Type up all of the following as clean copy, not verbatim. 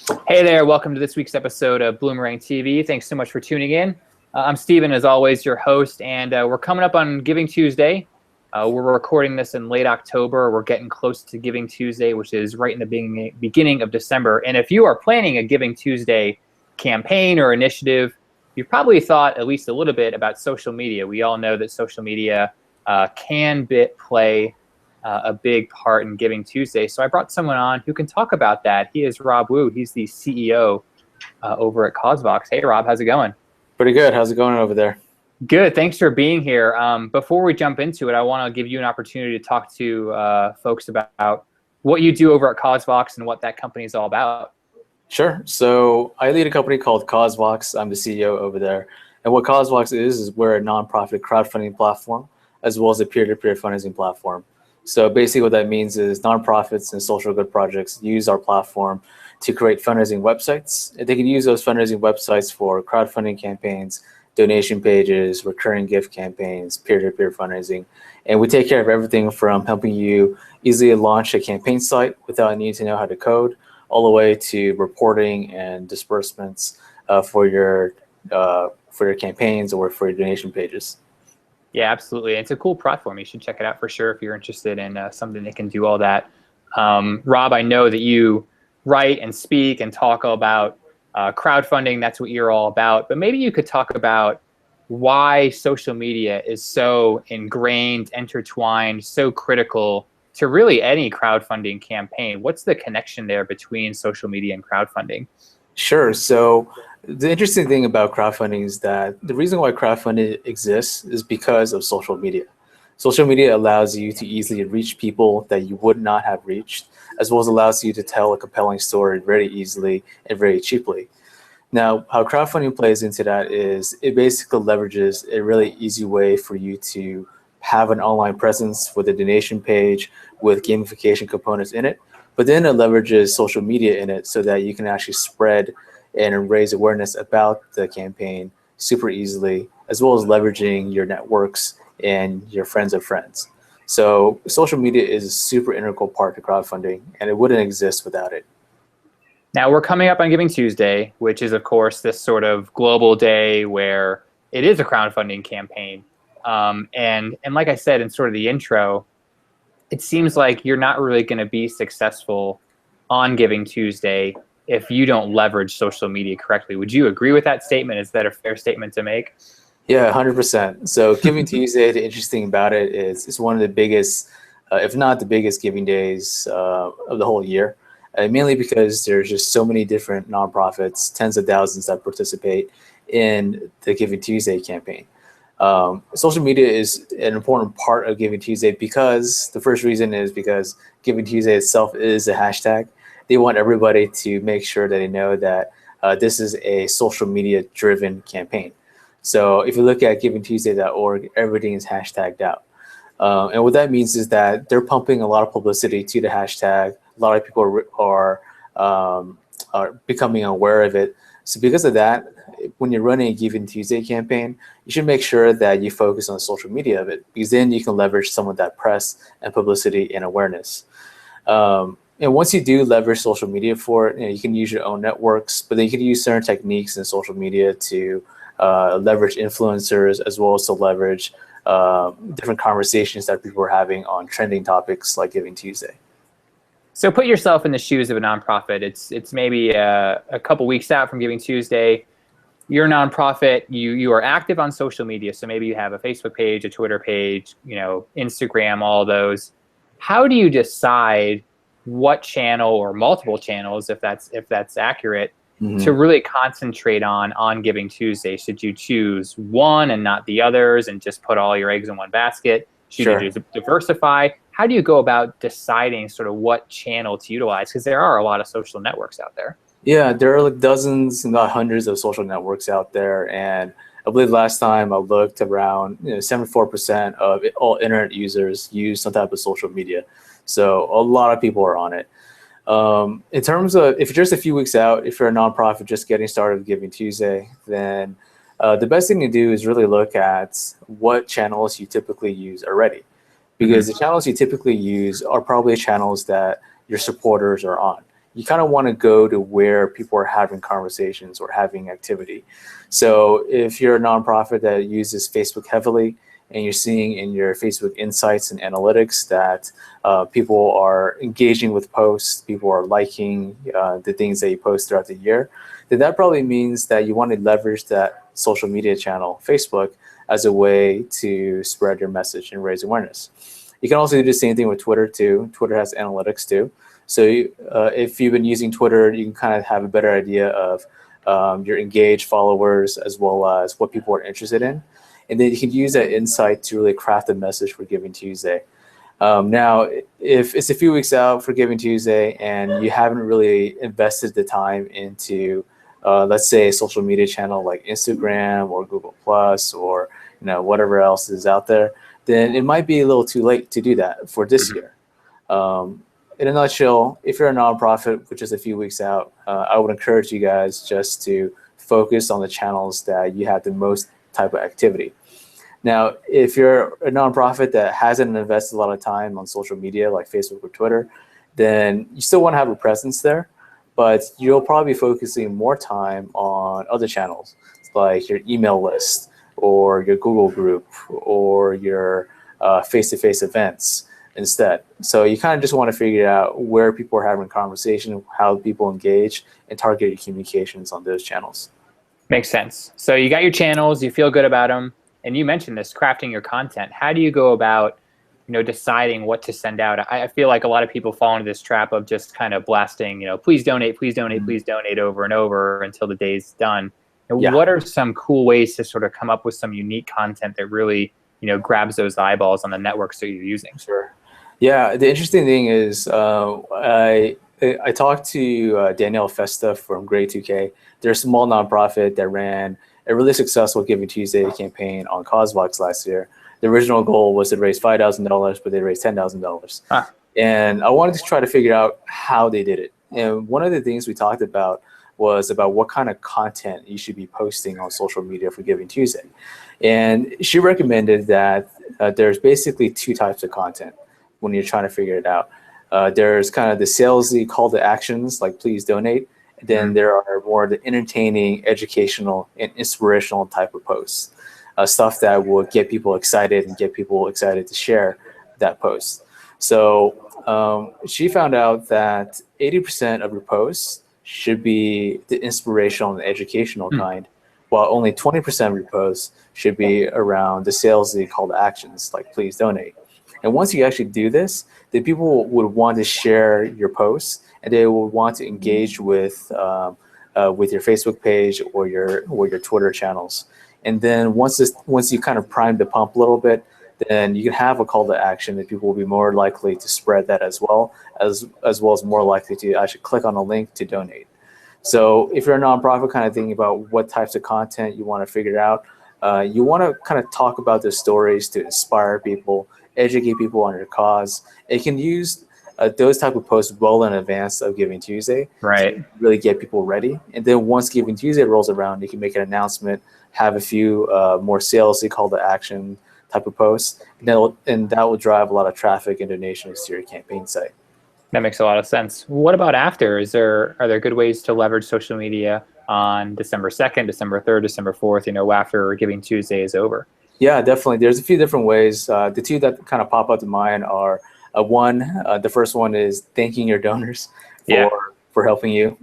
Hey there, welcome to this week's episode of Bloomerang TV. Thanks so much for tuning in. I'm Steven, as always, your host, and we're coming up on Giving Tuesday. We're recording this in late October. We're getting close to Giving Tuesday, which is right in the beginning of December. And if you are planning a Giving Tuesday campaign or initiative, you've probably thought at least a little bit about social media. We all know that social media can play a big part in Giving Tuesday. So I brought someone on who can talk about that. He is Rob Wu. He's the CEO over at CauseVox. Hey, Rob, how's it going? Pretty good. How's it going over there? Good. Thanks for being here. Before we jump into it, I want to give you an opportunity to talk to folks about what you do over at CauseVox and what that company is all about. Sure. So I lead a company called CauseVox. I'm the CEO over there. And what CauseVox is we're a nonprofit crowdfunding platform, as well as a peer-to-peer fundraising platform. So basically what that means is nonprofits and social good projects use our platform to create fundraising websites. And they can use those fundraising websites for crowdfunding campaigns, donation pages, recurring gift campaigns, peer-to-peer fundraising. And we take care of everything from helping you easily launch a campaign site without needing to know how to code, all the way to reporting and disbursements for your campaigns or for your donation pages. Yeah, absolutely. It's a cool platform. You should check it out for sure if you're interested in something that can do all that. Rob, I know that you write and speak and talk about crowdfunding. That's what you're all about. But maybe you could talk about why social media is so ingrained, intertwined, so critical to really any crowdfunding campaign. What's the connection there between social media and crowdfunding? Sure. So the interesting thing about crowdfunding is that the reason why crowdfunding exists is because of social media. Social media allows you to easily reach people that you would not have reached, as well as allows you to tell a compelling story very easily and very cheaply. Now, how crowdfunding plays into that is it basically leverages a really easy way for you to have an online presence with a donation page with gamification components in it, but then it leverages social media in it so that you can actually spread and raise awareness about the campaign super easily, as well as leveraging your networks and your friends of friends. So social media is a super integral part to crowdfunding, and it wouldn't exist without it. Now we're coming up on Giving Tuesday, which is, of course, this sort of global day where it is a crowdfunding campaign. And like I said in sort of the intro, it seems like you're not really going to be successful on Giving Tuesday if you don't leverage social media correctly. Would you agree with that statement? Is that a fair statement to make? Yeah, 100%. So Giving Tuesday, the interesting about it is it's one of the biggest, if not the biggest giving days of the whole year, mainly because there's just so many different nonprofits, tens of thousands that participate in the Giving Tuesday campaign. Social media is an important part of Giving Tuesday because the first reason is because Giving Tuesday itself is a hashtag. They want everybody to make sure that they know that this is a social media driven campaign. So if you look at givingtuesday.org, everything is hashtagged out. And what that means is that they're pumping a lot of publicity to the hashtag. A lot of people are becoming aware of it. So because of that, when you're running a Giving Tuesday campaign, you should make sure that you focus on social media of it, because then you can leverage some of that press and publicity and awareness. And once you do leverage social media for it, you can use your own networks, but then you can use certain techniques in social media to leverage influencers, as well as to leverage different conversations that people are having on trending topics like Giving Tuesday. So put yourself in the shoes of a nonprofit. It's maybe a couple weeks out from Giving Tuesday. You're a nonprofit. You are active on social media. So maybe you have a Facebook page, a Twitter page, Instagram, all those. How do you decide what channel or multiple channels, if that's accurate, to really concentrate on Giving Tuesday? Should you choose one and not the others and just put all your eggs in one basket? Should you diversify? How do you go about deciding sort of what channel to utilize? Because there are a lot of social networks out there. Yeah, there are like dozens, not hundreds of social networks out there. And I believe last time I looked, around 74% of all internet users use some type of social media. So a lot of people are on it. In terms of, if you're just a few weeks out, if you're a nonprofit just getting started with Giving Tuesday, then the best thing to do is really look at what channels you typically use already. Because the channels you typically use are probably channels that your supporters are on. you kind of want to go to where people are having conversations or having activity. So if you're a nonprofit that uses Facebook heavily, and you're seeing in your Facebook insights and analytics that people are engaging with posts, people are liking the things that you post throughout the year, then that probably means that you want to leverage that social media channel, Facebook, as a way to spread your message and raise awareness. You can also do the same thing with Twitter too. Twitter has analytics too. So if you've been using Twitter, you can kind of have a better idea of your engaged followers as well as what people are interested in. And then you can use that insight to really craft a message for Giving Tuesday. Now, if it's a few weeks out for Giving Tuesday and you haven't really invested the time into, let's say, a social media channel like Instagram or Google Plus or whatever else is out there, then it might be a little too late to do that for this year. In a nutshell, if you're a nonprofit, which is a few weeks out, I would encourage you guys just to focus on the channels that you have the most type of activity. Now, if you're a nonprofit that hasn't invested a lot of time on social media like Facebook or Twitter, then you still want to have a presence there, but you'll probably be focusing more time on other channels like your email list or your Google group or your face-to-face events instead. So you kind of just want to figure out where people are having a conversation, how people engage, and target your communications on those channels. Makes sense. So you got your channels, you feel good about them, and you mentioned this, crafting your content. How do you go about, deciding what to send out? I feel like a lot of people fall into this trap of just kind of blasting, please donate, please donate, please donate over and over until the day's done. Yeah. What are some cool ways to sort of come up with some unique content that really, grabs those eyeballs on the networks that you're using? Sure. Yeah, the interesting thing is I talked to Danielle Festa from Grade 2K. They're a small nonprofit that ran a really successful Giving Tuesday campaign on CauseVox last year. The original goal was to raise $5,000, but they raised $10,000. Ah. And I wanted to try to figure out how they did it. And one of the things we talked about was about what kind of content you should be posting on social media for Giving Tuesday. And she recommended that there's basically two types of content when you're trying to figure it out. There's kind of the salesy call to actions, like please donate. Then there are more the entertaining, educational, and inspirational type of posts, stuff that will get people excited and get people excited to share that post. So she found out that 80% of your posts should be the inspirational and educational kind, while only 20% of your posts should be around the salesy call to actions, like please donate. And once you actually do this, then people would want to share your posts, and they will want to engage with your Facebook page or your Twitter channels. And then once you kind of prime the pump a little bit, then you can have a call to action that people will be more likely to spread that as well as more likely to actually click on a link to donate. So if you're a nonprofit kind of thinking about what types of content you want to figure out, you want to kind of talk about the stories to inspire people, educate people on your cause. It can use those type of posts well in advance of Giving Tuesday, right? To really get people ready. And then once Giving Tuesday rolls around, you can make an announcement, have a few more salesy call to action type of posts, and that will drive a lot of traffic and donations to your campaign site. That makes a lot of sense. What about after? Are there good ways to leverage social media on December 2nd, December 3rd, December 4th, after Giving Tuesday is over? Yeah, definitely. There's a few different ways. The two that kind of pop up to mind are the first one is thanking your donors for helping you.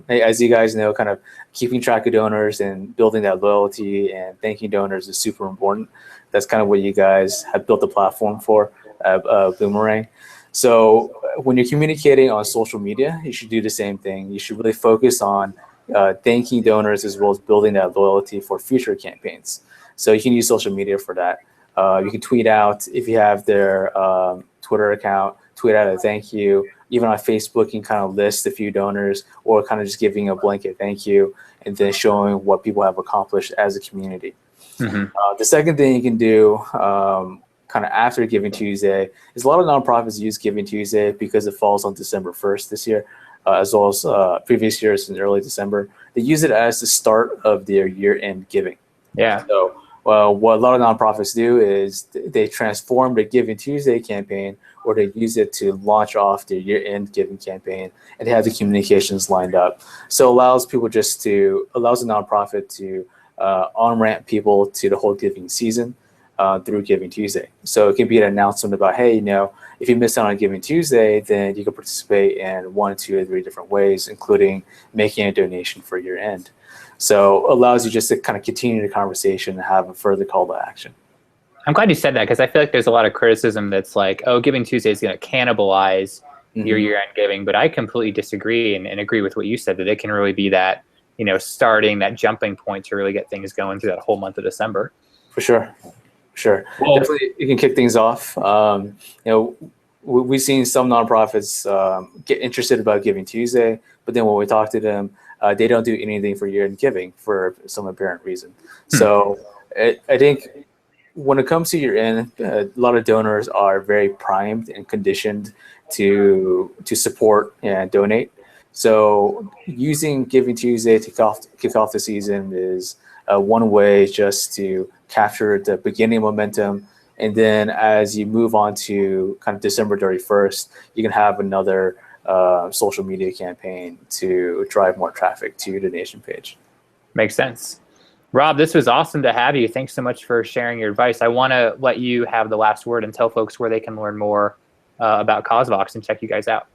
As you guys know, kind of keeping track of donors and building that loyalty and thanking donors is super important. That's kind of what you guys have built the platform for, Bloomerang. So when you're communicating on social media, you should do the same thing. You should really focus on thanking donors as well as building that loyalty for future campaigns. So you can use social media for that. You can tweet out, if you have their Twitter account, tweet out a thank you. Even on Facebook, you can kind of list a few donors or kind of just giving a blanket thank you and then showing what people have accomplished as a community. The second thing you can do kind of after Giving Tuesday is a lot of nonprofits use Giving Tuesday because it falls on December 1st this year, as well as previous years in early December. They use it as the start of their year-end giving. Yeah. So what a lot of nonprofits do is they transform the Giving Tuesday campaign or they use it to launch off their year-end giving campaign, and they have the communications lined up. So it allows allows a nonprofit to on-ramp people to the whole giving season through Giving Tuesday. So it can be an announcement about, hey, if you missed out on Giving Tuesday, then you can participate in 1, 2, or 3 different ways, including making a donation for year end. So it allows you just to kind of continue the conversation and have a further call to action. I'm glad you said that, because I feel like there's a lot of criticism that's like, oh, Giving Tuesday is going to cannibalize your year-end giving. But I completely disagree and agree with what you said, that it can really be that, starting that jumping point to really get things going through that whole month of December. For sure. Well, definitely, you can kick things off. We've seen some nonprofits get interested about Giving Tuesday, but then when we talk to them, they don't do anything for year-end giving for some apparent reason. So I think when it comes to year-end, a lot of donors are very primed and conditioned to support and donate. So using Giving Tuesday to kick off the season is one way just to capture the beginning momentum. And then as you move on to kind of December 31st, you can have another social media campaign to drive more traffic to your donation page. Makes sense. Rob, this was awesome to have you. Thanks so much for sharing your advice. I want to let you have the last word and tell folks where they can learn more about CauseVox and check you guys out.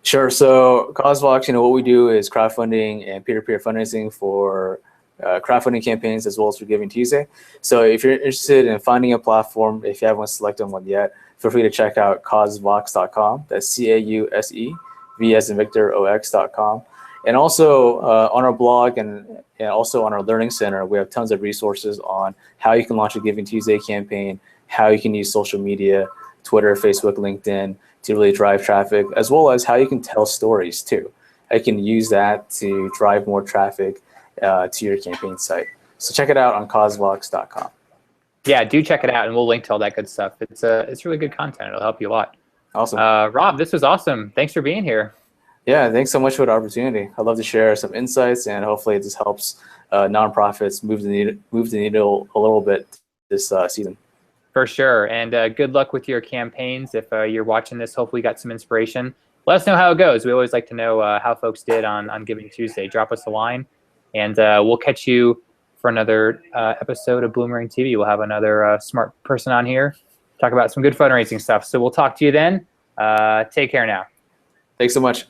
Sure. So CauseVox, what we do is crowdfunding and peer-to-peer fundraising for crowdfunding campaigns as well as for Giving Tuesday. So if you're interested in finding a platform, if you haven't selected one yet, feel free to check out causevox.com. That's CAUSE, V as in Victor, OX.com. And also on our blog and also on our Learning Center, we have tons of resources on how you can launch a Giving Tuesday campaign, how you can use social media, Twitter, Facebook, LinkedIn, to really drive traffic, as well as how you can tell stories too. I can use that to drive more traffic to your campaign site. So check it out on causevox.com. Yeah, do check it out, and we'll link to all that good stuff. It's really good content. It'll help you a lot. Awesome. Rob, this was awesome. Thanks for being here. Yeah, thanks so much for the opportunity. I'd love to share some insights, and hopefully this helps nonprofits move the needle a little bit this season. For sure, and good luck with your campaigns. If you're watching this, hopefully you got some inspiration. Let us know how it goes. We always like to know how folks did on Giving Tuesday. Drop us a line, and we'll catch you for another episode of Bloomerang TV. We'll have another smart person on here, talk about some good fundraising stuff. So we'll talk to you then. Take care now. Thanks so much.